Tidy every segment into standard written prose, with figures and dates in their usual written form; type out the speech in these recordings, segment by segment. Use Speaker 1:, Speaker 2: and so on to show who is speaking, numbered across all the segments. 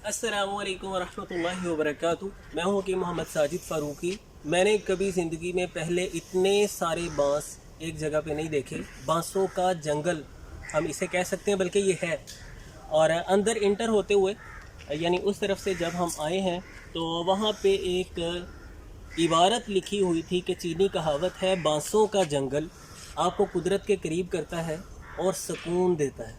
Speaker 1: अस्सलामु अलैकुम वरहमतुल्लाहि वबरकातुहू। मैं हूँ कि मोहम्मद साजिद फ़ारूकी। मैंने कभी ज़िंदगी में पहले इतने सारे बांस एक जगह पे नहीं देखे। बांसों का जंगल हम इसे कह सकते हैं, बल्कि ये है। और अंदर इंटर होते हुए यानी उस तरफ से जब हम आए हैं तो वहाँ पे एक इबारत लिखी हुई थी कि चीनी कहावत है, बांसों का जंगल आपको कुदरत के करीब करता है और सुकून देता है।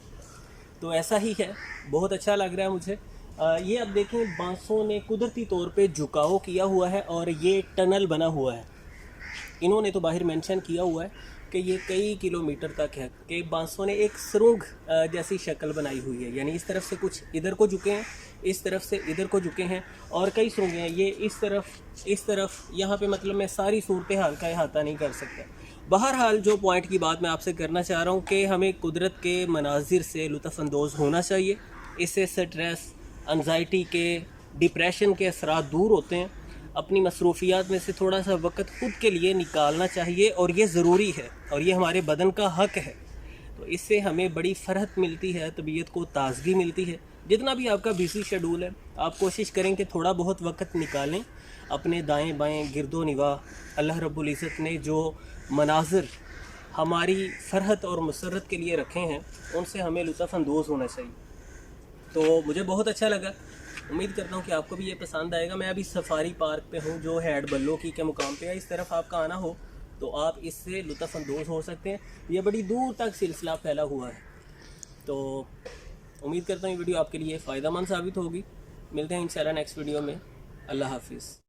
Speaker 1: तो ऐसा ही है, बहुत अच्छा लग रहा है मुझे। ये अब देखें, बांसों ने कुदरती तौर पे झुकाव किया हुआ है और ये टनल बना हुआ है। इन्होंने तो बाहर मेंशन किया हुआ है कि ये कई किलोमीटर तक है, कि बांसों ने एक सुरंग जैसी शक्ल बनाई हुई है। यानी इस तरफ से कुछ इधर को झुके हैं, इस तरफ से इधर को झुके हैं, और कई सुरंगें हैं। ये इस तरफ यहाँ पे, मतलब मैं सारी सूरत हाल का अहाता नहीं कर सकता। बहरहाल जो पॉइंट की बात मैं आपसे करना चाह रहा हूँ कि हमें कुदरत के मनाजिर से लुत्फ़अंदोज़ होना चाहिए। इससे स्ट्रेस, एंजाइटी के, डिप्रेशन के असरात दूर होते हैं। अपनी मसरूफियात में से थोड़ा सा वक्त ख़ुद के लिए निकालना चाहिए, और ये ज़रूरी है, और ये हमारे बदन का हक़ है। तो इससे हमें बड़ी फ़रहत मिलती है, तबीयत को ताज़गी मिलती है। जितना भी आपका बिज़ी शेड्यूल है, आप कोशिश करें कि थोड़ा बहुत वक्त निकालें। अपने दाएं बाएं गिरदो निगाह अल्लाह रब्बुल इज़्ज़त ने जो मनाज़िर हमारी फ़रहत और मसरत के लिए रखे हैं, उनसे हमें लुत्फ़अंदोज़ होना चाहिए। तो मुझे बहुत अच्छा लगा। उम्मीद करता हूँ कि आपको भी ये पसंद आएगा। मैं अभी सफारी पार्क पे हूँ, जो हैड बल्लोकी के मुकाम पे है। इस तरफ आपका आना हो तो आप इससे लुत्फ़अंदोज़ हो सकते हैं। ये बड़ी दूर तक सिलसिला फैला हुआ है। तो उम्मीद करता हूँ ये वीडियो आपके लिए फ़ायदेमंद साबित होगी। मिलते हैं इंशाल्लाह नेक्स्ट वीडियो में। अल्लाह हाफिज़।